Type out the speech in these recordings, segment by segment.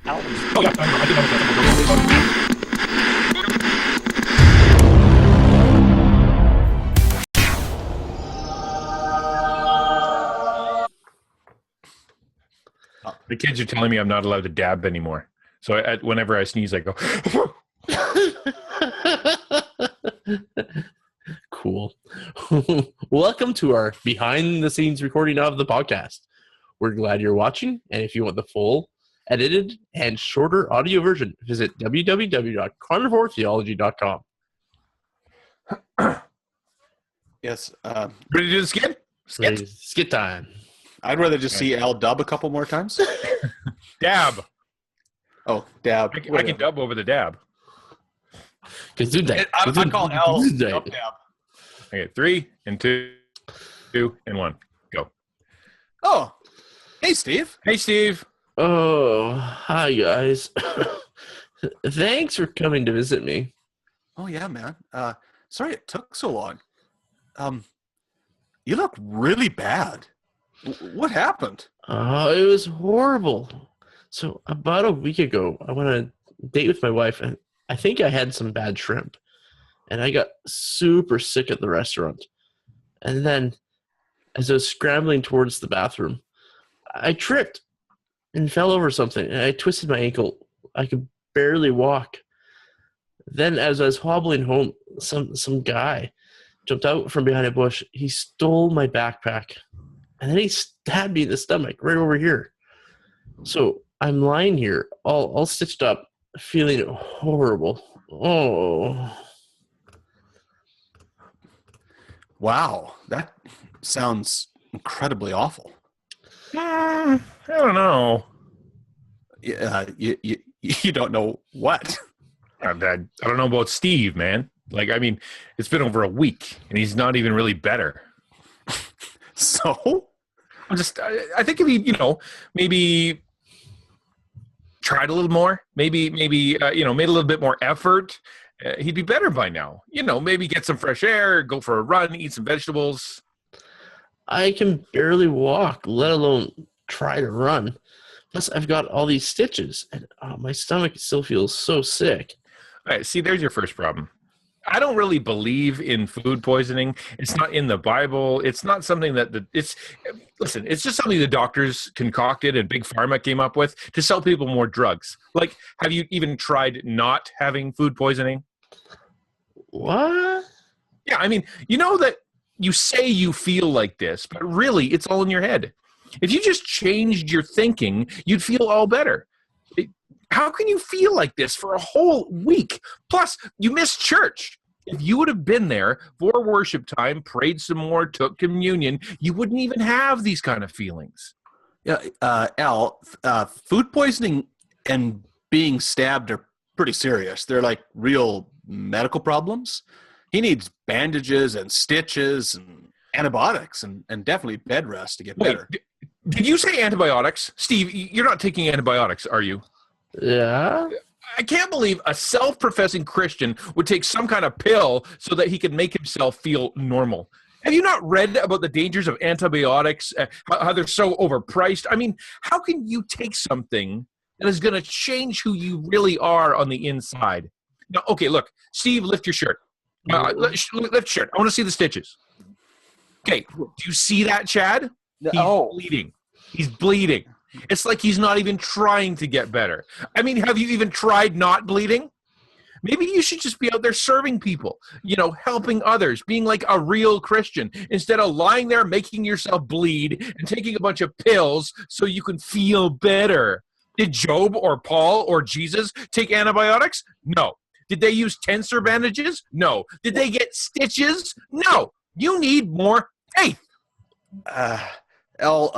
albums. Oh, yeah. I think that was The kids are telling me I'm not allowed to dab anymore. So whenever I sneeze, I go. Cool. Welcome to our behind-the-scenes recording of the podcast. We're glad you're watching, and if you want the full, edited, and shorter audio version, visit www.carnivoretheology.com. Yes. Ready to do the skit? Skit time. I'd rather just see Al dub a couple more times. Dab. Oh, dab. I can dub over the dab. I call Al dub. Okay, 3 and 2 and 1. Go. Oh, hey, Steve. Hey, Steve. Oh, hi, guys. Thanks for coming to visit me. Oh, yeah, man. Sorry it took so long. You look really bad. What happened? It was horrible. So about a week ago, I went on a date with my wife, and I think I had some bad shrimp. And I got super sick at the restaurant. And then, as I was scrambling towards the bathroom, I tripped and fell over something. And I twisted my ankle. I could barely walk. Then, as I was hobbling home, some guy jumped out from behind a bush. He stole my backpack. And then he stabbed me in the stomach, right over here. So I'm lying here, all stitched up, feeling horrible. Oh. Wow, that sounds incredibly awful. I don't know. You don't know what? I don't know about Steve, man. Like, I mean, it's been over a week, and he's not even really better. So? I think if he, maybe tried a little more, maybe made a little bit more effort, he'd be better by now. Maybe get some fresh air, go for a run, eat some vegetables. I can barely walk, let alone try to run. Plus, I've got all these stitches, and my stomach still feels so sick. All right, see, there's your first problem. I don't really believe in food poisoning. It's not in the Bible. It's not something it's just something the doctors concocted and Big Pharma came up with to sell people more drugs. Like, have you even tried not having food poisoning? What? Yeah, I mean, that you say you feel like this, but really it's all in your head. If you just changed your thinking, you'd feel all better. How can you feel like this for a whole week? Plus, you missed church. If you would have been there for worship time, prayed some more, took communion, you wouldn't even have these kind of feelings. Yeah, Al, food poisoning and being stabbed are pretty serious. They're like real medical problems. He needs bandages and stitches and antibiotics and definitely bed rest to get better. Did you say antibiotics? Steve, you're not taking antibiotics, are you? Yeah? I can't believe a self-professing Christian would take some kind of pill so that he could make himself feel normal. Have you not read about the dangers of antibiotics, how they're so overpriced? I mean, how can you take something that is going to change who you really are on the inside? Now, okay, look, Steve, lift your shirt. Lift your shirt. I want to see the stitches. Okay, do you see that, Chad? He's bleeding. He's bleeding. It's like he's not even trying to get better. I mean, have you even tried not bleeding? Maybe you should just be out there serving people, helping others, being like a real Christian, instead of lying there making yourself bleed and taking a bunch of pills so you can feel better. Did Job or Paul or Jesus take antibiotics? No. Did they use tensor bandages? No. Did they get stitches? No. You need more faith. No,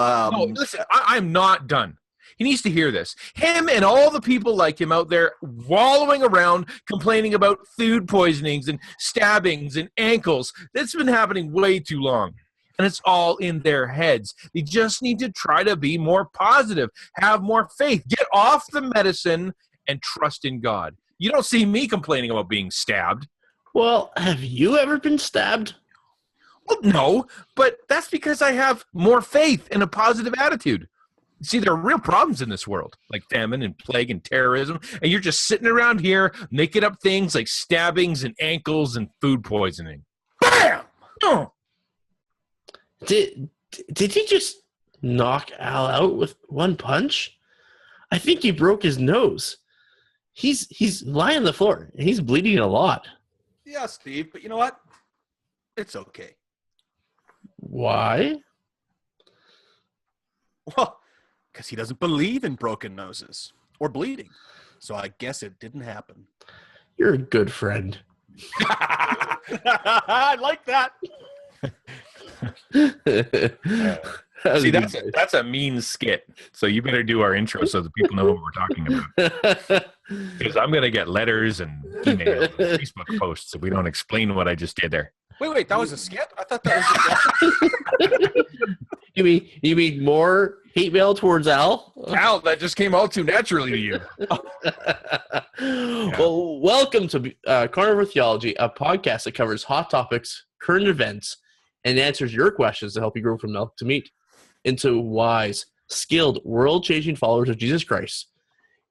listen, I'm not done. He needs to hear this. Him and all the people like him out there wallowing around complaining about food poisonings and stabbings and ankles. That's been happening way too long. And it's all in their heads. They just need to try to be more positive, have more faith, get off the medicine, and trust in God. You don't see me complaining about being stabbed. Well, have you ever been stabbed? Well, no, but that's because I have more faith and a positive attitude. See, there are real problems in this world, like famine and plague and terrorism, and you're just sitting around here making up things like stabbings and ankles and food poisoning. Bam! Oh. Did he just knock Al out with one punch? I think he broke his nose. He's lying on the floor, and he's bleeding a lot. Yeah, Steve, but you know what? It's okay. Why? Well, because he doesn't believe in broken noses or bleeding. So I guess it didn't happen. You're a good friend. I like that. See, that's a mean skit. So you better do our intro so that people know what we're talking about. Because I'm going to get letters and emails and Facebook posts if we don't explain what I just did there. Wait, that was a skit? I thought that was You mean more hate mail towards Al? Al, that just came all too naturally to you. Well, welcome to Carnivore Theology, a podcast that covers hot topics, current events, and answers your questions to help you grow from milk to meat into wise, skilled, world-changing followers of Jesus Christ.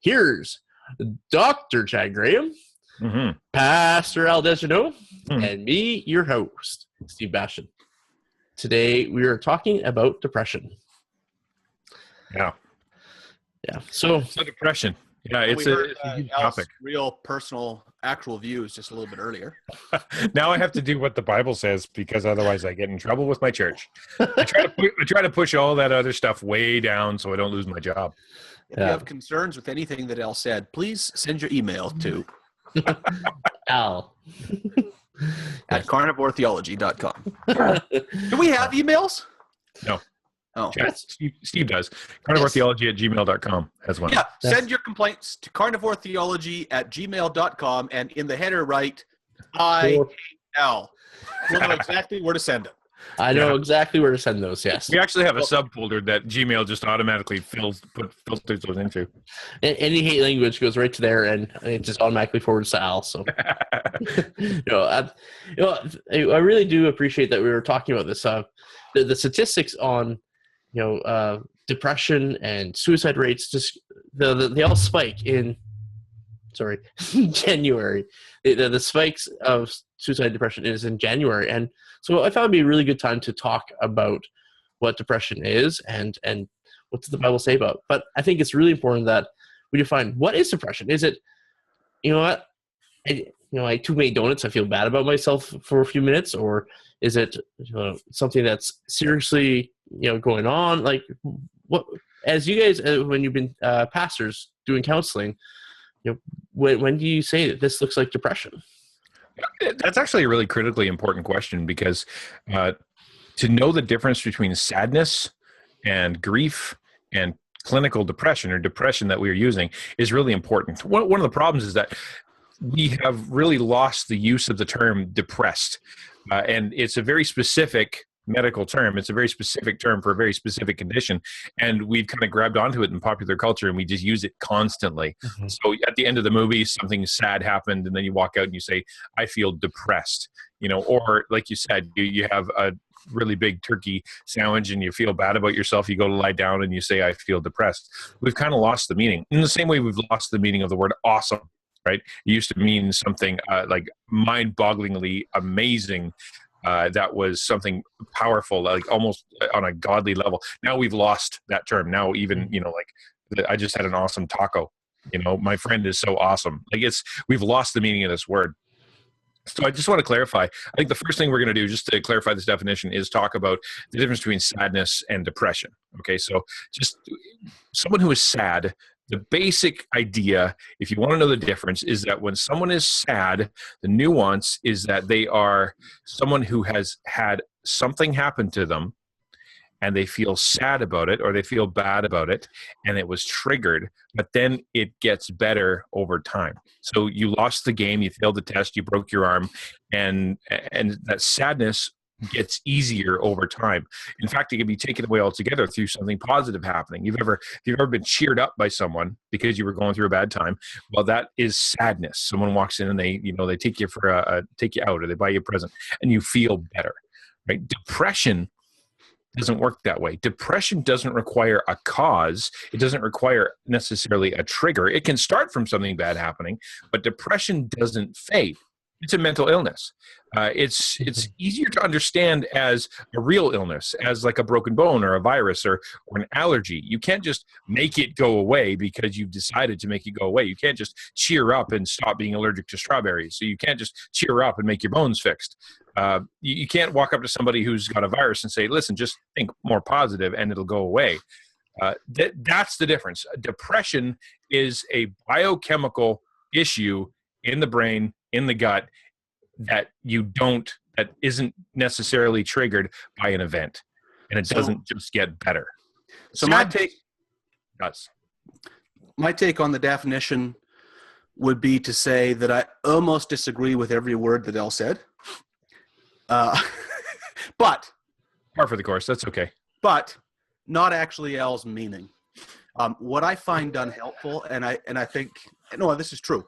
Here's Dr. Chad Graham, Pastor Al Deschanel, and me, your host, Steve Bastion. Today, we are talking about depression. Yeah. So depression. Yeah, it's a huge topic. Real personal, actual views just a little bit earlier. Now I have to do what the Bible says because otherwise I get in trouble with my church. I try to push all that other stuff way down so I don't lose my job. If you have concerns with anything that Al said, please send your email to Al at carnivoretheology.com. Do we have emails? No. Oh, Steve does. Carnivoretheology@gmail.com has one. Yeah, send your complaints to carnivoretheology@gmail.com, and in the header write I hate Al. We'll know exactly where to send it. I know exactly where to send those, yes. We actually have a subfolder that Gmail just automatically filters those into. Any hate language goes right to there, and it just automatically forwards to Al. So, I really do appreciate that we were talking about this. The statistics on depression and suicide rates just they all spike in January. The spikes of suicide and depression is in January, and so I thought it'd be a really good time to talk about what depression is and what does the Bible say about it. But I think it's really important that we define what is depression. Is it, I ate too many donuts, I feel bad about myself for a few minutes, or is it something that's seriously going on? Like, what, as you guys when you've been pastors doing counseling, when do you say that this looks like depression? That's actually a really critically important question because to know the difference between sadness and grief and clinical depression or depression that we are using is really important. One of the problems is that we have really lost the use of the term depressed, and it's a very specific medical term. It's a very specific term for a very specific condition, and we've kind of grabbed onto it in popular culture, and we just use it constantly. So at the end of the movie, something sad happened, and then you walk out and you say, I feel depressed, or like you said, you have a really big turkey sandwich and you feel bad about yourself, you go to lie down and you say, I feel depressed. We've kind of lost the meaning. In the same way we've lost the meaning of the word awesome, right? It used to mean something like mind-bogglingly amazing. That was something powerful, like almost on a godly level. Now we've lost that term. Now even, I just had an awesome taco. My friend is so awesome. We've lost the meaning of this word. So I just want to clarify. I think the first thing we're going to do, just to clarify this definition, is talk about the difference between sadness and depression. Okay, so just someone who is sad, the basic idea, if you want to know the difference, is that when someone is sad, the nuance is that they are someone who has had something happen to them and they feel sad about it or they feel bad about it and it was triggered, but then it gets better over time. So you lost the game, you failed the test, you broke your arm, and that sadness gets easier over time. In fact, it can be taken away altogether through something positive happening. If you've ever been cheered up by someone because you were going through a bad time, well, that is sadness. Someone walks in and they take you take you out, or they buy you a present and you feel better, right? Depression doesn't work that way. Depression doesn't require a cause. It doesn't require necessarily a trigger. It can start from something bad happening, but depression doesn't fade. It's a mental illness. It's easier to understand as a real illness, as like a broken bone or a virus or an allergy. You can't just make it go away because you've decided to make it go away. You can't just cheer up and stop being allergic to strawberries. So you can't just cheer up and make your bones fixed. You can't walk up to somebody who's got a virus and say, listen, just think more positive and it'll go away. That's the difference. Depression is a biochemical issue in the brain, in the gut, that isn't necessarily triggered by an event, and it doesn't just get better. So my take on the definition would be to say that I almost disagree with every word that Elle said. But par for the course, that's okay. But not actually Elle's meaning. What I find unhelpful, and I think no, this is true.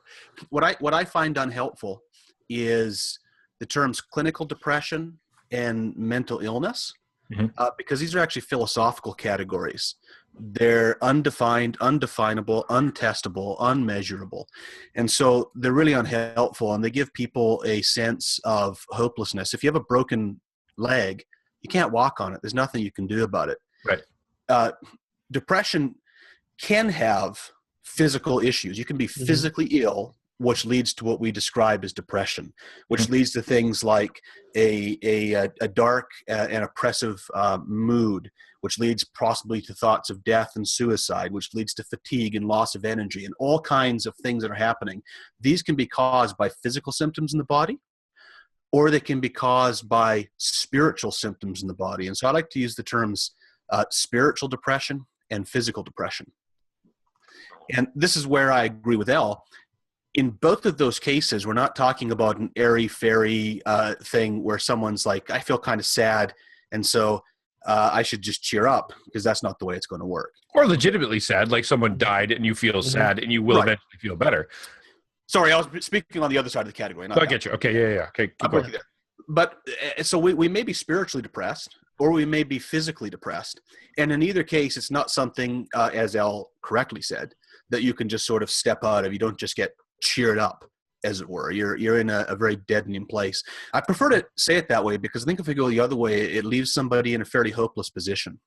What I find unhelpful is the terms clinical depression and mental illness, because these are actually philosophical categories. They're undefined, undefinable, untestable, unmeasurable. And so they're really unhelpful, and they give people a sense of hopelessness. If you have a broken leg, you can't walk on it. There's nothing you can do about it. Right. Depression can have physical issues. You can be physically ill, which leads to what we describe as depression, which leads to things like a dark and oppressive mood, which leads possibly to thoughts of death and suicide, which leads to fatigue and loss of energy and all kinds of things that are happening. These can be caused by physical symptoms in the body, or they can be caused by spiritual symptoms in the body. And so I like to use the terms spiritual depression and physical depression. And this is where I agree with Elle. In both of those cases, we're not talking about an airy-fairy thing where someone's like, I feel kind of sad, and so I should just cheer up, because that's not the way it's going to work. Or legitimately sad, like someone died and you feel sad and you will eventually feel better. Sorry, I was speaking on the other side of the category. I get you. Okay, yeah. Okay, keep going. But so we may be spiritually depressed, or we may be physically depressed. And in either case, it's not something, as Elle correctly said, that you can just sort of step out of. You don't just get cheered up, as it were. You're in a very deadening place. I prefer to say it that way, because I think if we go the other way, it leaves somebody in a fairly hopeless position.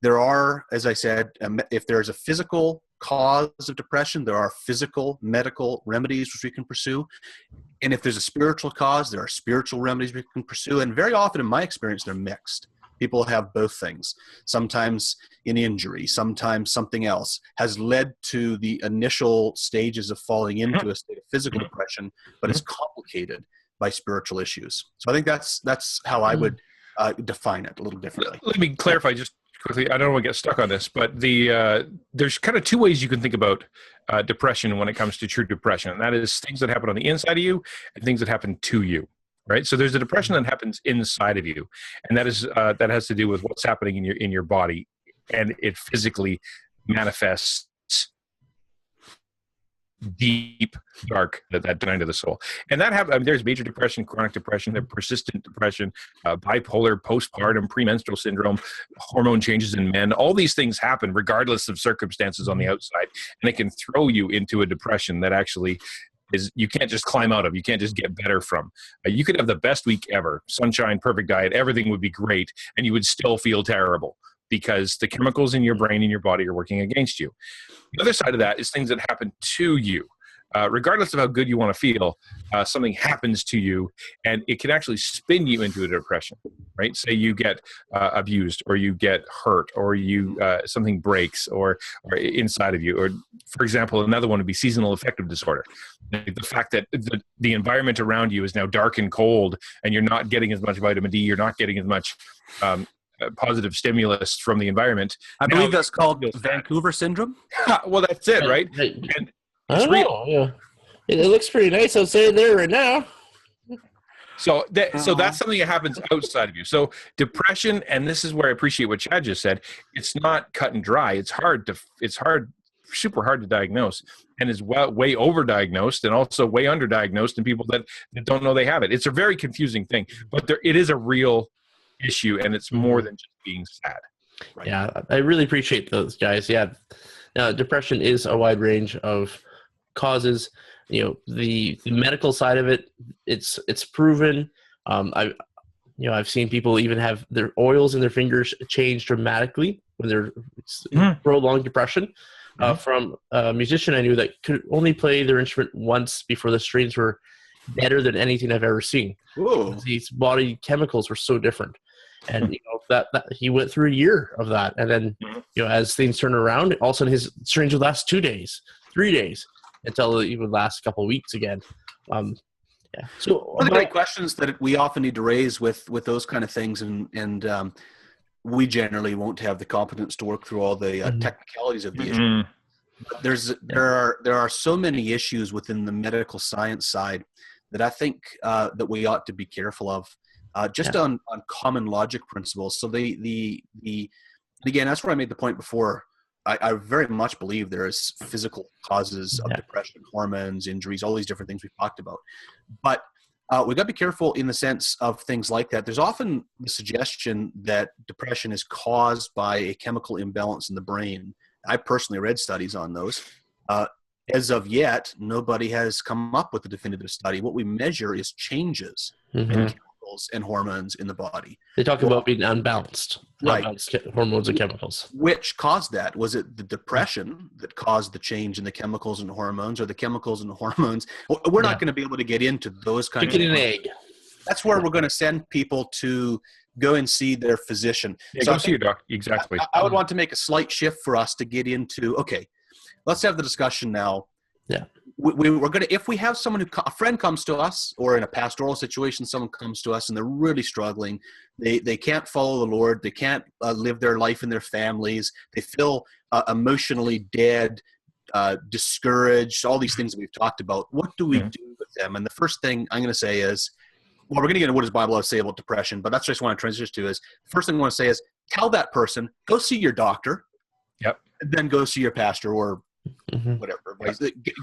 There are, as I said, if there's a physical cause of depression, there are physical medical remedies which we can pursue. And if there's a spiritual cause, there are spiritual remedies we can pursue. And very often, in my experience, they're mixed. People have both things. Sometimes an injury, sometimes something else has led to the initial stages of falling into a state of physical depression, but it's complicated by spiritual issues. So I think that's how I would define it a little differently. Let me clarify just quickly. I don't want to get stuck on this, but there's kind of two ways you can think about depression when it comes to true depression. And that is things that happen on the inside of you and things that happen to you. Right. So there's a depression that happens inside of you, and that is that has to do with what's happening in your body, and it physically manifests deep, dark, that night of the soul. And that happens. There's major depression, chronic depression, there's persistent depression, bipolar, postpartum, premenstrual syndrome, hormone changes in men. All these things happen regardless of circumstances on the outside, and it can throw you into a depression that actually you can't just climb out of, you can't just get better from. You could have the best week ever, sunshine, perfect diet, everything would be great, and you would still feel terrible because the chemicals in your brain and your body are working against you. The other side of that is things that happen to you. Regardless of how good you want to feel, something happens to you, and it can actually spin you into a depression, right? Say you get abused, or you get hurt, or you something breaks, or inside of you. Or, for example, another one would be seasonal affective disorder. The fact that the environment around you is now dark and cold, and you're not getting as much vitamin D, you're not getting as much positive stimulus from the environment. I believe that's called Vancouver syndrome. Well, that's it, right? And I don't know. Yeah. It looks pretty nice outside there right now. So that's something that happens outside of you. So depression, and this is where I appreciate what Chad just said, it's not cut and dry. It's super hard to diagnose, and is way overdiagnosed and also way underdiagnosed in people that don't know they have it. It's a very confusing thing, but it is a real issue, and it's more than just being sad. Right. Yeah, I really appreciate those guys. Yeah, depression is a wide range of causes. The medical side of it, it's proven. I've seen people even have their oils in their fingers change dramatically when they're prolonged depression. From a musician I knew that could only play their instrument once before the strings were better than anything I've ever seen. These body chemicals were so different. And that he went through a year of that, and then as things turn around, all of a sudden his strings would last 2 days, 3 days, until it would last a couple of weeks again. So one of the great questions that we often need to raise with those kind of things, and we generally won't have the competence to work through all the technicalities of the issue. But there are so many issues within the medical science side that I think that we ought to be careful of. On common logic principles. So again, that's where I made the point before. I very much believe there is physical causes of depression, hormones, injuries, all these different things we've talked about. But we've got to be careful in the sense of things like that. There's often the suggestion that depression is caused by a chemical imbalance in the brain. I personally read studies on those. As of yet, nobody has come up with a definitive study. What we measure is changes in chemicals and hormones in the body. They talk about being unbalanced, right? Unbalanced hormones and chemicals. Which caused that? Was it the depression that caused the change in the chemicals and hormones, or the chemicals and the hormones? We're not going to be able to get into those kinds of Chicken and egg. That's where we're going to send people to go and see their physician. Yeah, so go see your doctor. Exactly. I would want to make a slight shift for us to get into, okay, let's have the discussion now. Yeah. We're going to, if we have someone a friend comes to us, or in a pastoral situation, someone comes to us and they're really struggling. They can't follow the Lord. They can't live their life in their families. They feel emotionally dead, discouraged, all these things that we've talked about. What do we do with them? And the first thing I'm going to say is, well, we're going to get into what does the Bible have to say about depression, but that's what I just want to transition to is, first thing I want to say is, tell that person, go see your doctor. Yep. And then go see your pastor or whatever.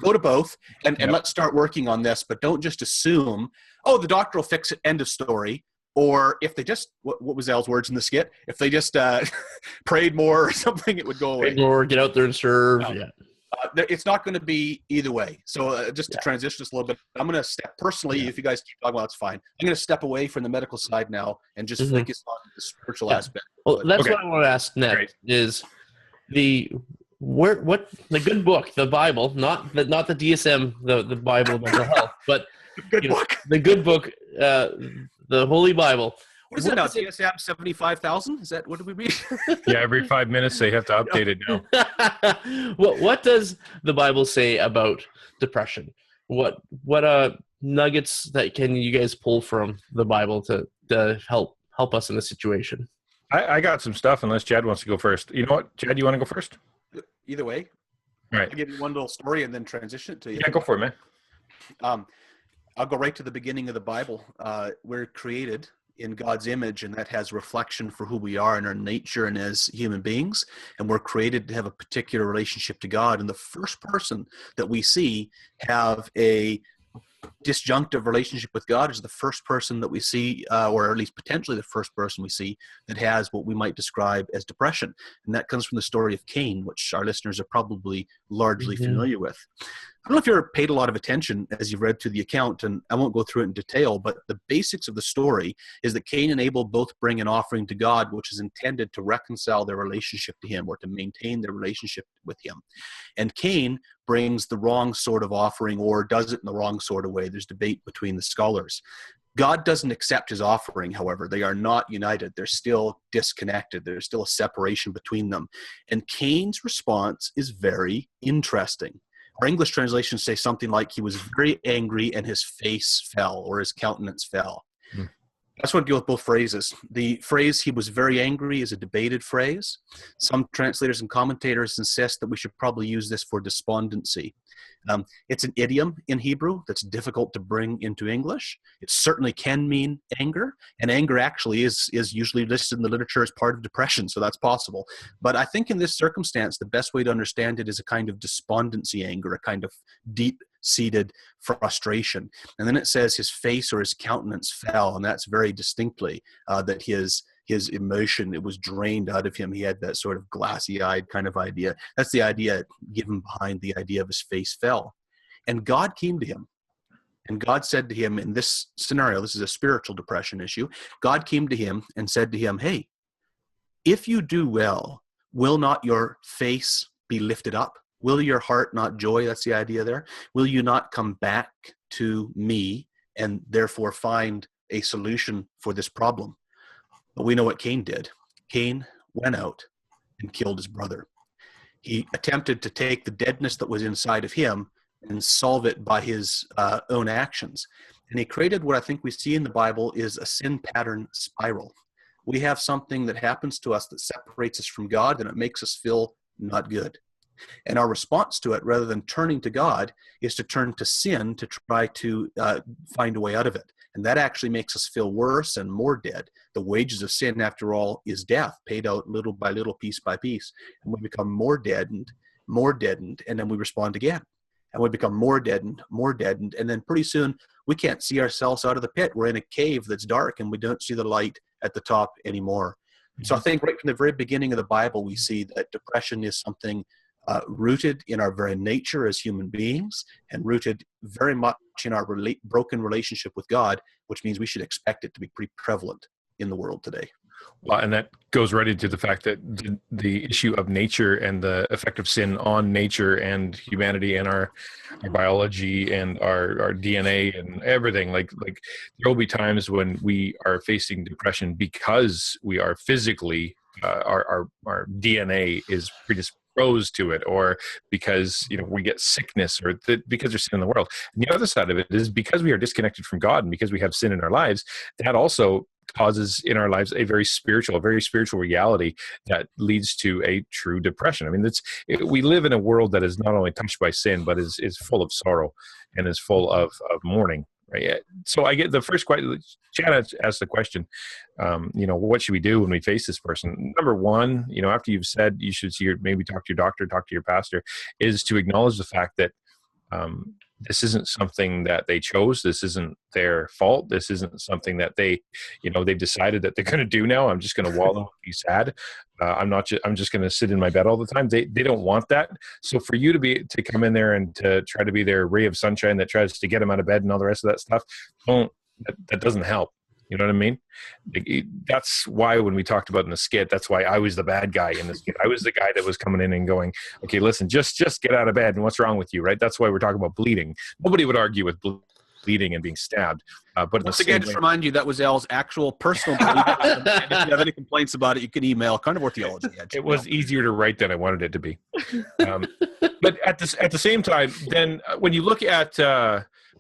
Go to both and let's start working on this, but don't just assume, oh, the doctor will fix it, end of story. Or if they just, what was Al's words in the skit? If they just prayed more or something, it would go away. Prayed more, get out there and serve. It's not going to be either way. So just to transition this a little bit, I'm going to step personally, if you guys keep talking about it, it's fine. I'm going to step away from the medical side now and just focus on the spiritual aspect. Well, that's what I want to ask next is what the good book, the Bible, not the DSM, the Bible of mental health, but the good book, the Holy Bible. What is it now? DSM 75,000? Is that what do we mean? Yeah, every 5 minutes they have to update it now. What does the Bible say about depression? What nuggets that can you guys pull from the Bible to help us in this situation? I got some stuff unless Chad wants to go first. You know what, Chad, you want to go first? Either way. All right. I'll give you one little story and then transition it to you. Yeah, go for it, man. I'll go right to the beginning of the Bible. We're created in God's image, and that has reflection for who we are in our nature and as human beings. And we're created to have a particular relationship to God. And the first person that we see have a disjunctive relationship with God is the first person that we see, or at least potentially the first person we see that has what we might describe as depression. And that comes from the story of Cain, which our listeners are probably largely familiar with. I don't know if you ever paid a lot of attention as you've read through the account, and I won't go through it in detail, but the basics of the story is that Cain and Abel both bring an offering to God, which is intended to reconcile their relationship to him or to maintain their relationship with him. And Cain brings the wrong sort of offering or does it in the wrong sort of way. There's debate between the scholars. God doesn't accept his offering, however. They are not united. They're still disconnected. There's still a separation between them. And Cain's response is very interesting. Our English translations say something like he was very angry and his face fell, or his countenance fell. I just want to deal with both phrases. The phrase he was very angry is a debated phrase. Some translators and commentators insist that we should probably use this for despondency. It's an idiom in Hebrew that's difficult to bring into English. It certainly can mean anger, and anger actually is usually listed in the literature as part of depression, so that's possible. But I think in this circumstance, the best way to understand it is a kind of despondency anger, a kind of deep-seated frustration. And then it says his face or his countenance fell, and that's very distinctly that his his emotion. It was drained out of him. He had that sort of glassy-eyed kind of idea. That's the idea given behind the idea of his face fell. And God came to him. And God said to him in this scenario, this is a spiritual depression issue, God came to him and said to him, hey, if you do well, will not your face be lifted up? Will your heart not joy? That's the idea there. Will you not come back to me and therefore find a solution for this problem? But we know what Cain did. Cain went out and killed his brother. He attempted to take the deadness that was inside of him and solve it by his own actions. And he created what I think we see in the Bible is a sin pattern spiral. We have something that happens to us that separates us from God, and it makes us feel not good. And our response to it, rather than turning to God, is to turn to sin to try to find a way out of it. And that actually makes us feel worse and more dead. The wages of sin, after all, is death, paid out little by little, piece by piece. And we become more deadened, and then we respond again. And we become more deadened, and then pretty soon we can't see ourselves out of the pit. We're in a cave that's dark, and we don't see the light at the top anymore. So I think right from the very beginning of the Bible, we see that depression is something rooted in our very nature as human beings, and rooted very much in our broken relationship with God, which means we should expect it to be pretty prevalent in the world today. Well, and that goes right into the fact that the issue of nature and the effect of sin on nature and humanity and our biology and our DNA and everything. Like there will be times when we are facing depression because we are physically our DNA is predisposed to it, or because we get sickness, or because there's sin in the world. And the other side of it is because we are disconnected from God and because we have sin in our lives, that also causes in our lives a very spiritual reality that leads to a true depression. I mean, we live in a world that is not only touched by sin, but is full of sorrow and is full of mourning. Right. So I get the first question. Chad asked the question, what should we do when we face this person? Number one, after you've said you should maybe talk to your doctor, talk to your pastor, is to acknowledge the fact that this isn't something that they chose. This isn't their fault. This isn't something that they've decided that they're going to do now. I'm just going to wallow and be sad. I'm just going to sit in my bed all the time. They don't want that. So for you to come in there and to try to be their ray of sunshine that tries to get them out of bed and all the rest of that stuff, that doesn't help. You know what I mean? That's why when we talked about in the skit, that's why I was the bad guy in the skit. I was the guy that was coming in and going, okay, listen, just get out of bed. And what's wrong with you, right? That's why we're talking about bleeding. Nobody would argue with bleeding and being stabbed. But once again, just remind you, that was Al's actual personal belief. And if you have any complaints about it, you can email Carnivore Theology. It was easier to write than I wanted it to be. But at the same time, then when you look at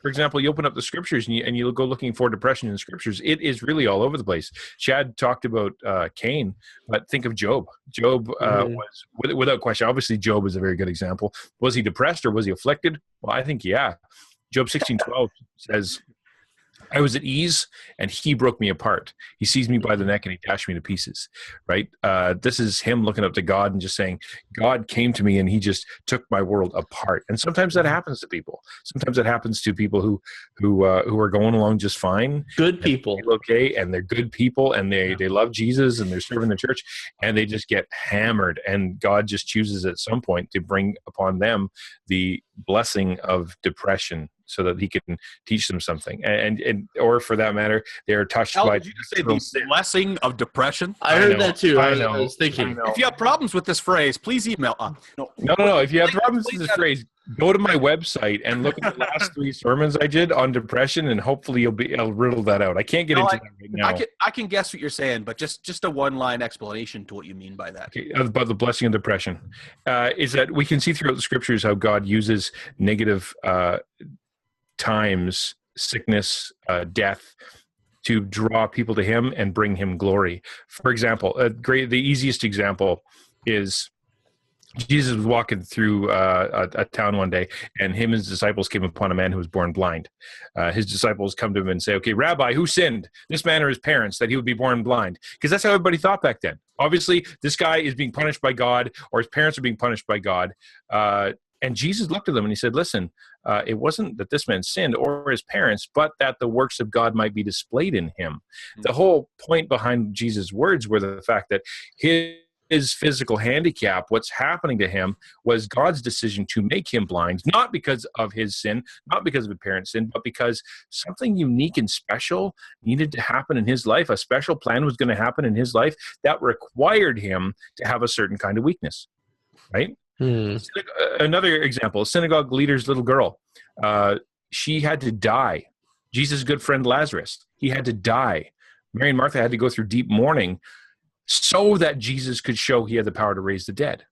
for example, you open up the scriptures and you go looking for depression in the scriptures, it is really all over the place. Chad talked about Cain, but think of Job. Job was, without question, obviously Job is a very good example. Was he depressed or was he afflicted? Well, I think, yeah. Job 16:12 says, I was at ease and he broke me apart. He seized me by the neck and he dashed me to pieces, right? This is him looking up to God and just saying, God came to me and he just took my world apart. And sometimes that happens to people. Sometimes it happens to people who are going along just fine. Good people. Okay. And they're good people and they love Jesus and they're serving the church and they just get hammered. And God just chooses at some point to bring upon them the blessing of depression, so that he can teach them something, and or for that matter, they are touched by. Did you just say the blessing of depression? I heard that too. I know. was thinking. If you have problems with this phrase, please email. No. If you have problems with this phrase, go to my website and look at the last 3 sermons I did on depression, and hopefully I'll riddle that out. I can't get into that right now. I can guess what you're saying, but just a one-line explanation to what you mean by that. Okay, about the blessing of depression is that we can see throughout the scriptures how God uses negative times, sickness, death, to draw people to him and bring him glory. For example, the easiest example is Jesus was walking through a town one day, and him and his disciples came upon a man who was born blind. His disciples come to him and say, okay, Rabbi, who sinned, this man or his parents, that he would be born blind? Because that's how everybody thought back then. Obviously, this guy is being punished by God, or his parents are being punished by God. And Jesus looked at them and he said, listen, it wasn't that this man sinned or his parents, but that the works of God might be displayed in him. The whole point behind Jesus' words were the fact that his physical handicap, what's happening to him, was God's decision to make him blind, not because of his sin, not because of a parent's sin, but because something unique and special needed to happen in his life. A special plan was going to happen in his life that required him to have a certain kind of weakness, right? Another example, a synagogue leader's little girl. She had to die. Jesus' good friend Lazarus, he had to die. Mary and Martha had to go through deep mourning so that Jesus could show he had the power to raise the dead.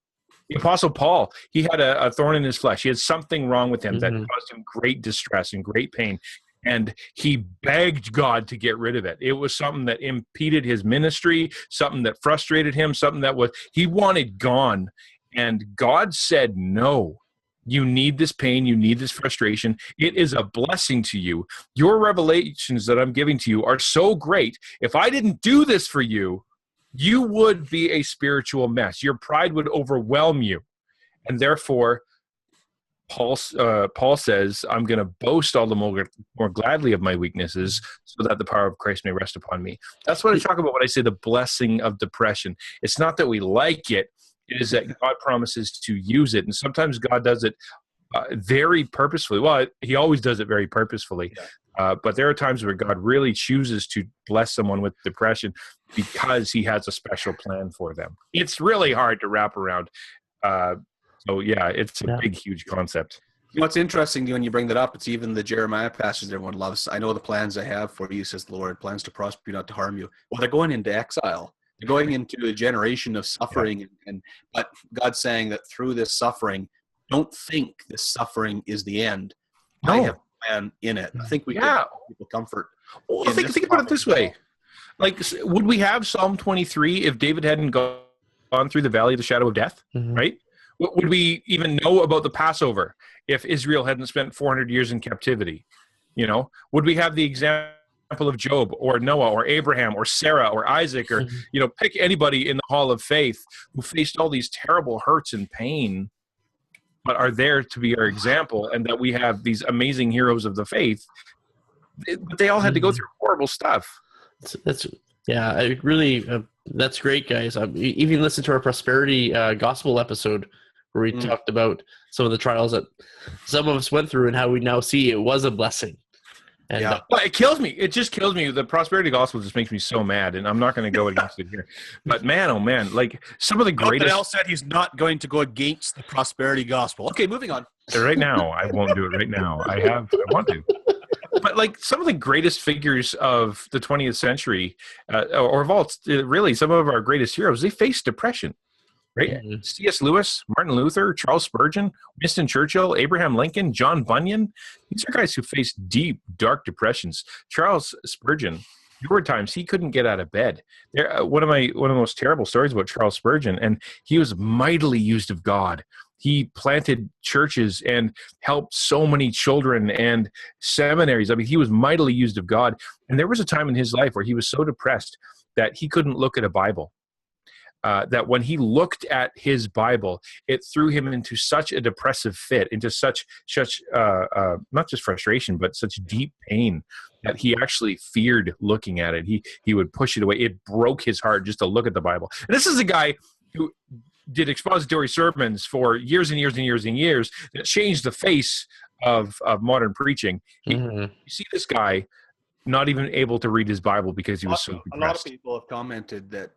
The Apostle Paul, he had a thorn in his flesh. He had something wrong with him that caused him great distress and great pain. And he begged God to get rid of it. It was something that impeded his ministry, something that frustrated him, something that he wanted gone. And God said, no, you need this pain. You need this frustration. It is a blessing to you. Your revelations that I'm giving to you are so great. If I didn't do this for you, you would be a spiritual mess. Your pride would overwhelm you. And therefore, Paul says, I'm going to boast all the more gladly of my weaknesses so that the power of Christ may rest upon me. That's what I talk about when I say the blessing of depression. It's not that we like it. It is that God promises to use it. And sometimes God does it very purposefully. Well, he always does it very purposefully. But there are times where God really chooses to bless someone with depression because he has a special plan for them. It's really hard to wrap around. So yeah, it's a big, huge concept. You know, what's interesting when you bring that up, it's even the Jeremiah passage everyone loves. I know the plans I have for you, says the Lord, plans to prosper you, not to harm you. Well, they're going into exile. They're going into a generation of suffering. But God's saying that through this suffering, don't think this suffering is the end. No. I have a plan in it. I think we can give people comfort. Well, think about it this way. Like, would we have Psalm 23 if David hadn't gone through the valley of the shadow of death, right? Would we even know about the Passover if Israel hadn't spent 400 years in captivity? You know, would we have the example of Job or Noah or Abraham or Sarah or Isaac or, you know, pick anybody in the hall of faith who faced all these terrible hurts and pain, but are there to be our example, and that we have these amazing heroes of the faith, but they all had to go through horrible stuff. I really, that's great, guys. Even listen to our prosperity gospel episode where we talked about some of the trials that some of us went through and how we now see it was a blessing. And, Well, it kills me. It just kills me. The prosperity gospel just makes me so mad, and I'm not going to go against it here. But man, oh man, like some of the greatest. Al said he's not going to go against the prosperity gospel. Okay, moving on. Right now, I won't do it right now. I want to. But like some of the greatest figures of the 20th century, or of all, really, some of our greatest heroes, they faced depression. Right? C.S. Lewis, Martin Luther, Charles Spurgeon, Winston Churchill, Abraham Lincoln, John Bunyan. These are guys who faced deep, dark depressions. Charles Spurgeon, there were times he couldn't get out of bed. One of the most terrible stories about Charles Spurgeon, and he was mightily used of God. He planted churches and helped so many children and seminaries. I mean, he was mightily used of God. And there was a time in his life where he was so depressed that he couldn't look at a Bible. That when he looked at his Bible, it threw him into such a depressive fit, into such not just frustration, but such deep pain that he actually feared looking at it. He would push it away. It broke his heart just to look at the Bible. And this is a guy who did expository sermons for years and years and years and years that changed the face of modern preaching. You see this guy not even able to read his Bible because he was so depressed. A lot of people have commented that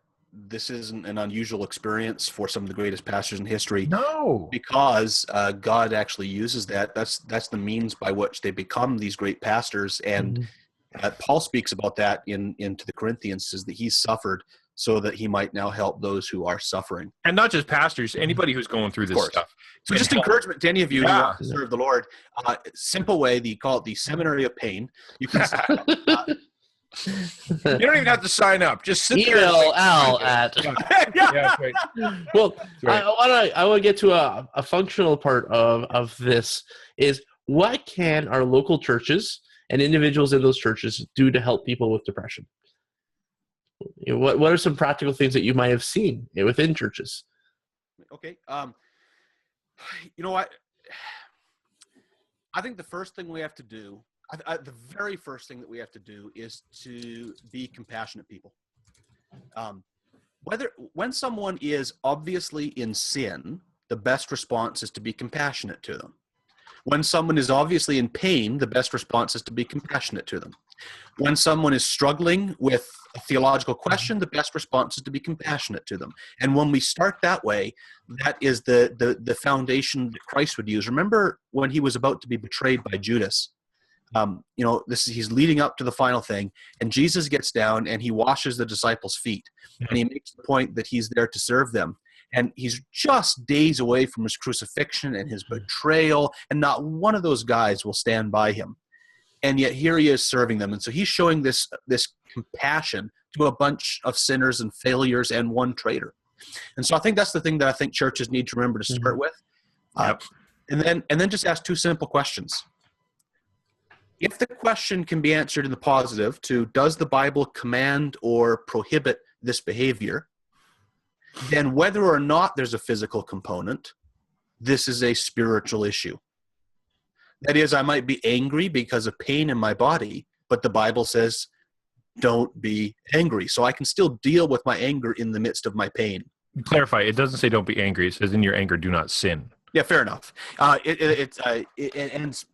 this isn't an unusual experience for some of the greatest pastors in history. No, because God actually uses that. That's the means by which they become these great pastors. And Paul speaks about that into the Corinthians, says that he suffered so that he might now help those who are suffering. And not just pastors, anybody who's going through this stuff. So just encouragement to any of you who want to serve the Lord. Simple way, they call it the Seminary of Pain. You can you don't even have to sign up. Just sit there. Email Al at. Right. Well, right. I want to get to a functional part of this is what can our local churches and individuals in those churches do to help people with depression? You know, what are some practical things that you might have seen within churches? Okay. You know what? I think the first thing we have to do, the very first thing that we have to do is to be compassionate people. When someone is obviously in sin, the best response is to be compassionate to them. When someone is obviously in pain, the best response is to be compassionate to them. When someone is struggling with a theological question, the best response is to be compassionate to them. And when we start that way, that is the foundation that Christ would use. Remember when he was about to be betrayed by Judas? He's leading up to the final thing, and Jesus gets down and he washes the disciples' feet, and he makes the point that he's there to serve them. And he's just days away from his crucifixion and his betrayal, and not one of those guys will stand by him. And yet here he is serving them. And so he's showing this compassion to a bunch of sinners and failures and one traitor. And so I think that's the thing that I think churches need to remember to start with. And then just ask two simple questions. If the question can be answered in the positive to, does the Bible command or prohibit this behavior? Then whether or not there's a physical component, this is a spiritual issue. That is, I might be angry because of pain in my body, but the Bible says, don't be angry. So I can still deal with my anger in the midst of my pain. Clarify, it doesn't say don't be angry. It says in your anger, do not sin. Yeah, fair enough. And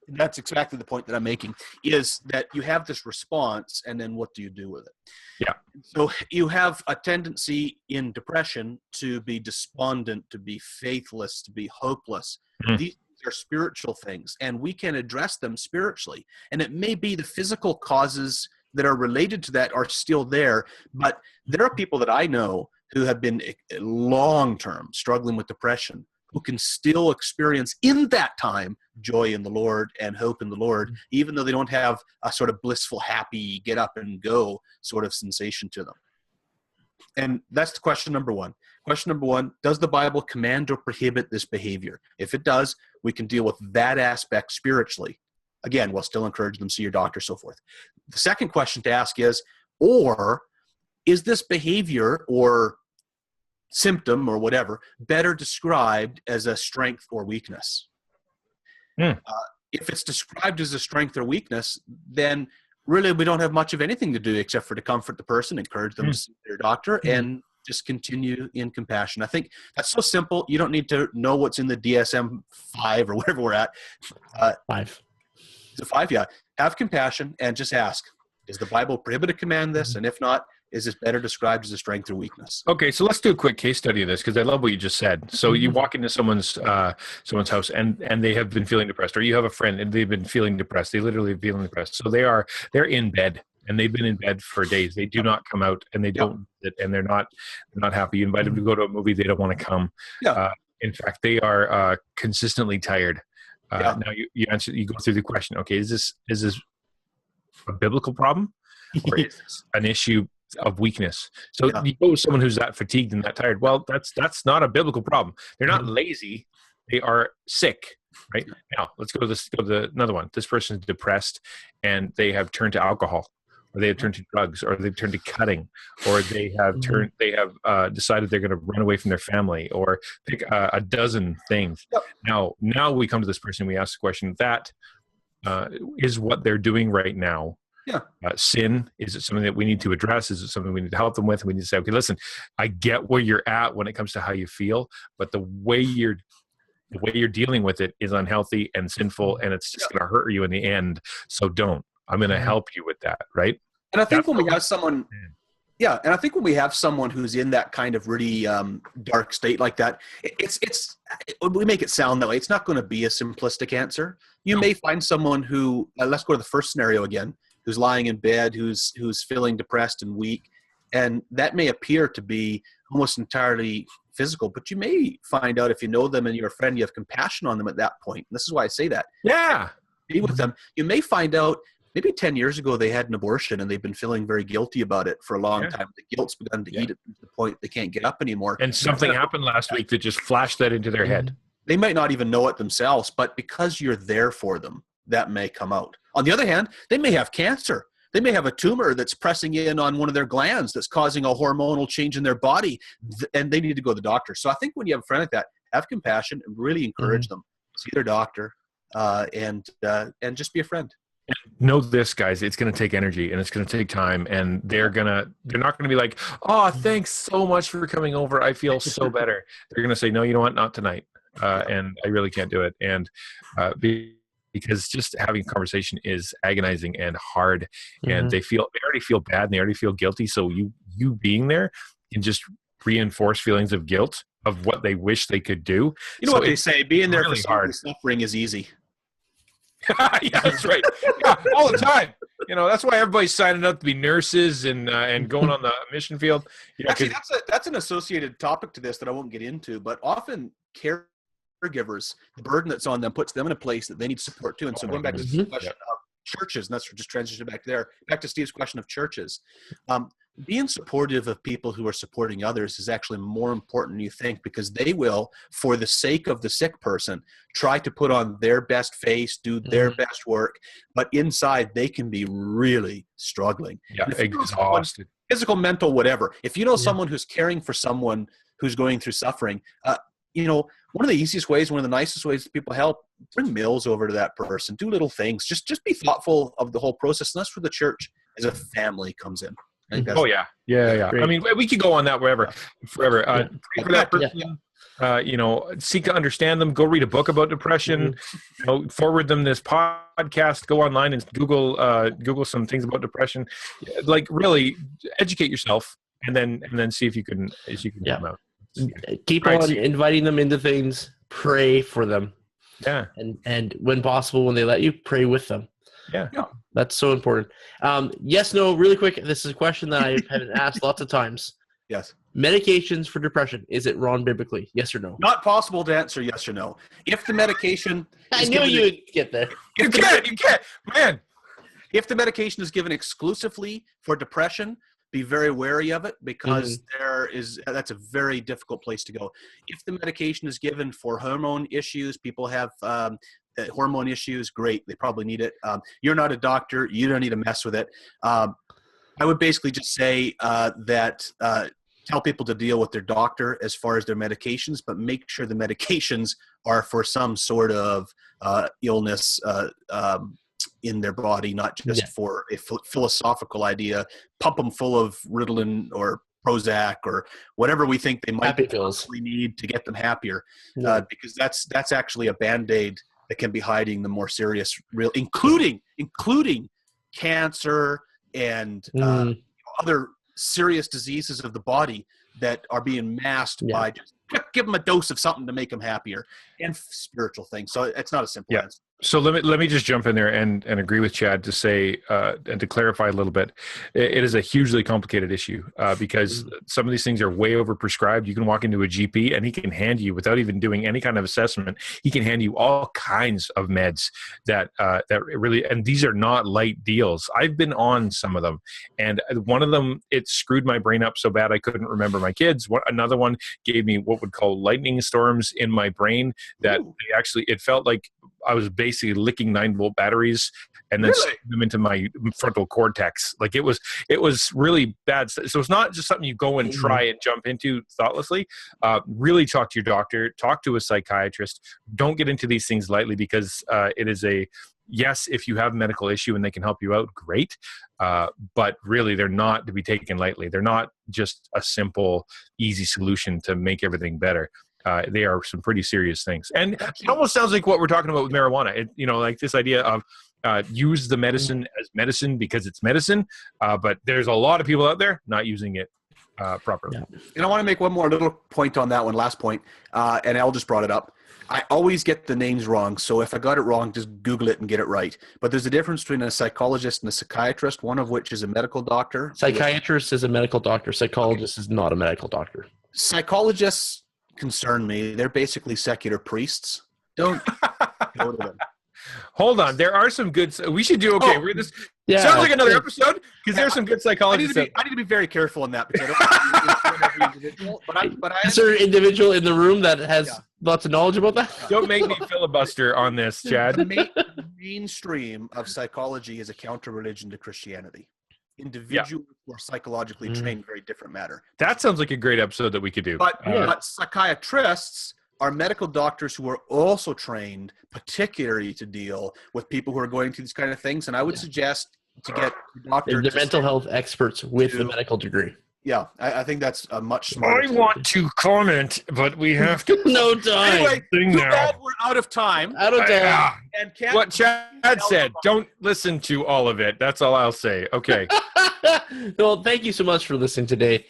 that's exactly the point that I'm making, is that you have this response, and then what do you do with it? Yeah. So you have a tendency in depression to be despondent, to be faithless, to be hopeless. Mm-hmm. These are spiritual things, and we can address them spiritually. And it may be the physical causes that are related to that are still there, but there are people that I know who have been long-term struggling with depression, who can still experience in that time joy in the Lord and hope in the Lord, even though they don't have a sort of blissful, happy, get up and go sort of sensation to them. And that's question number one. Question number one, does the Bible command or prohibit this behavior? If it does, we can deal with that aspect spiritually. Again, we'll still encourage them to see your doctor, so forth. The second question to ask is, or is this behavior or symptom or whatever better described as a strength or weakness? If it's described as a strength or weakness, then really we don't have much of anything to do except for to comfort the person, encourage them to see their doctor, and just continue in compassion. I think that's so simple. You don't need to know what's in the DSM-5 or whatever we're at. 5. Is it 5? Yeah. Have compassion and just ask, does the Bible prohibit or command this? And if not, is this better described as a strength or weakness? Okay, so let's do a quick case study of this, because I love what you just said. So you walk into someone's house and they have been feeling depressed, or you have a friend and they've been feeling depressed. They literally feeling depressed. So they're in bed, and they've been in bed for days. They do not come out, and they don't, and they're not happy. You invite them to go to a movie, they don't want to come. In fact, they are consistently tired. Now you go through the question. Okay, is this a biblical problem, or is this an issue of weakness? So you go with someone who's that fatigued and that tired. Well, that's not a biblical problem. They're not lazy. They are sick. Right now, let's go to another one. This person is depressed, and they have turned to alcohol, or they have turned to drugs, or they've turned to cutting, or they have decided they're going to run away from their family, or pick a dozen things. Now we come to this person. We ask the question: that is what they're doing right now. Sin? Is it something that we need to address? Is it something we need to help them with? And we need to say, okay, listen, I get where you're at when it comes to how you feel, but the way you're dealing with it is unhealthy and sinful, and it's just going to hurt you in the end. So I'm going to help you with that, right? And I think when we have someone, when we have someone who's in that kind of really dark state like that, we make it sound that way. It's not going to be a simplistic answer. You may find someone who, let's go to the first scenario again, who's lying in bed, who's feeling depressed and weak, and that may appear to be almost entirely physical, but you may find out, if you know them and you're a friend, you have compassion on them at that point. And this is why I say that. Be with them. You may find out maybe 10 years ago they had an abortion and they've been feeling very guilty about it for a long time. The guilt's begun to eat it to the point they can't get up anymore. And something happened last week that just flashed that into their head. They might not even know it themselves, but because you're there for them, that may come out. On the other hand, they may have cancer. They may have a tumor that's pressing in on one of their glands that's causing a hormonal change in their body, and they need to go to the doctor. So I think when you have a friend like that, have compassion and really encourage them. See their doctor. and just be a friend. Know this, guys, it's going to take energy and it's going to take time, and they're not going to be like, oh, thanks so much for coming over, I feel so better. They're going to say, no, you know what, not tonight, and I really can't do it. And because just having a conversation is agonizing and hard, and they already feel bad and they already feel guilty, so you being there can just reinforce feelings of guilt of what they wish they could do. You know what they say, being there really for someone hard. Suffering is easy. Yeah, that's right. Yeah, all the time. That's why everybody's signing up to be nurses and going on the mission field. Actually, that's an associated topic to this that I won't get into, but often caregivers, the burden that's on them puts them in a place that they need support too. And so going back to the question of churches, and that's just transition back to Steve's question of churches. Being supportive of people who are supporting others is actually more important than you think, because they will, for the sake of the sick person, try to put on their best face, do their best work, but inside they can be really struggling. Yeah, exhausted. Physical, mental, whatever. If you know someone who's caring for someone who's going through suffering, one of the easiest ways, one of the nicest ways that people help, bring meals over to that person, do little things, just be thoughtful of the whole process. And that's where the church as a family comes in. Oh yeah. Great. I mean, we could go on that forever. Pray for that person. Seek to understand them. Go read a book about depression. Forward them this podcast. Go online and Google some things about depression. Like, really educate yourself, and then see if you can come out. Keep on inviting them into things. Pray for them. Yeah. And when possible, when they let you, pray with them. Yeah. That's so important. Yes, no, really quick. This is a question that I've been asked lots of times. Yes. Medications for depression. Is it wrong biblically? Yes or no? Not possible to answer yes or no. If the medication... I knew you would get there. You can't. Man. If the medication is given exclusively for depression, be very wary of it, because that's a very difficult place to go. If the medication is given for hormone issues, people have hormone issues, great, they probably need it. You're not a doctor, you don't need to mess with it. I would basically just say that tell people to deal with their doctor as far as their medications, but make sure the medications are for some sort of illness in their body, not just for a philosophical idea. Pump them full of Ritalin or Prozac or whatever we think they might possibly need to get them happier, because that's actually a Band-Aid that can be hiding the more serious, including cancer and other serious diseases of the body that are being masked by just give them a dose of something to make them happier, and spiritual things. So it's not a simple answer. So let me just jump in there and agree with Chad to say and to clarify a little bit. It is a hugely complicated issue because some of these things are way overprescribed. You can walk into a GP and he can hand you, without even doing any kind of assessment, he can hand you all kinds of meds that really, and these are not light deals. I've been on some of them, and one of them, it screwed my brain up so bad I couldn't remember my kids. Another one gave me what would call lightning storms in my brain that it felt like I was basically licking 9-volt batteries and then sticking them into my frontal cortex. Like it was really bad. So it's not just something you go and try and jump into thoughtlessly. Really talk to your doctor, talk to a psychiatrist. Don't get into these things lightly, because it is yes, if you have a medical issue and they can help you out, great. But really, they're not to be taken lightly. They're not just a simple, easy solution to make everything better. They are some pretty serious things. And it almost sounds like what we're talking about with marijuana. Like this idea of use the medicine as medicine because it's medicine. But there's a lot of people out there not using it properly. Yeah. And I want to make one more little point on that one, last point. And Al just brought it up. I always get the names wrong. So if I got it wrong, just Google it and get it right. But there's a difference between a psychologist and a psychiatrist, one of which is a medical doctor. Psychiatrist is a medical doctor. Psychologist is not a medical doctor. Psychologists concern me. They're basically secular priests. Don't go to them. Hold on. There are some good. We should do okay. We're this. Sounds like another episode because there's some good psychologists. I need to be very careful on that because I don't every individual. But is there an individual in the room that has lots of knowledge about that? Don't make me filibuster on this, Chad. The mainstream of psychology is a counter-religion to Christianity. Individuals who are psychologically trained, very different matter. That sounds like a great episode that we could do. But psychiatrists are medical doctors who are also trained particularly to deal with people who are going through these kind of things. And I would suggest to get a doctor. They're mental health experts with a medical degree. Yeah, I think that's a much smarter. I want to comment, but we have to. No time. Anyway, too bad we're out of time. Out of time. And what Chad said, don't listen to all of it. That's all I'll say. Okay. Well, thank you so much for listening today.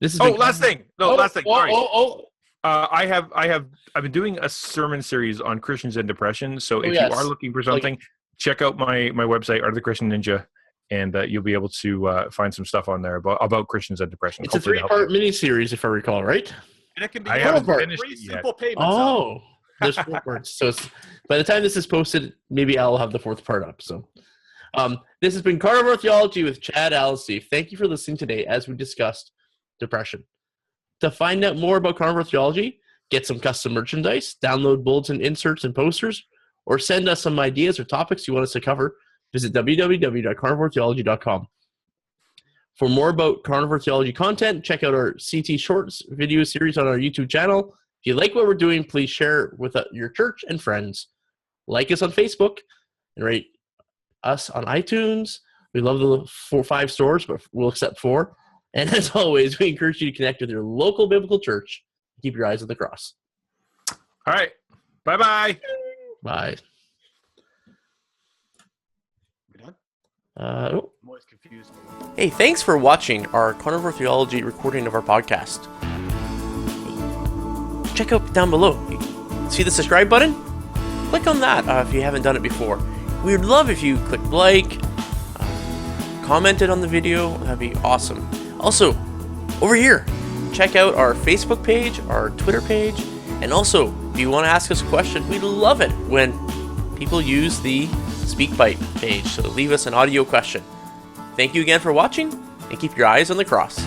This is last thing. Last thing. Sorry. Oh. I've been doing a sermon series on Christians and depression. So if you are looking for something, check out my website, Art of the Christian Ninja, and you'll be able to find some stuff on there about Christians and depression. It's a 3-part mini-series, if I recall, right? And it can be I haven't finished it yet. simple payments. Oh, there's 4 parts. So by the time this is posted, maybe I'll have the 4th part up. So this has been Carnivore Theology with Chad Allesey. Thank you for listening today as we discussed depression. To find out more about Carnivore Theology, get some custom merchandise, download bulletin inserts and posters, or send us some ideas or topics you want us to cover, visit www.carnivoretheology.com. For more about Carnivore Theology content, check out our CT Shorts video series on our YouTube channel. If you like what we're doing, please share with your church and friends. Like us on Facebook and rate us on iTunes. We love the 4-5 stores, but we'll accept 4. And as always, we encourage you to connect with your local biblical church. Keep your eyes on the cross. All right. Bye-bye. Bye. I'm always confused. Hey, thanks for watching our Carnivore Theology recording of our podcast. Hey, check out down below. See the subscribe button? Click on that if you haven't done it before. We would love if you clicked like, commented on the video. That'd be awesome. Also, over here, check out our Facebook page, our Twitter page, and also, if you want to ask us a question, we'd love it when people use the SpeakPipe page. So leave us an audio question. Thank you again for watching, and keep your eyes on the cross.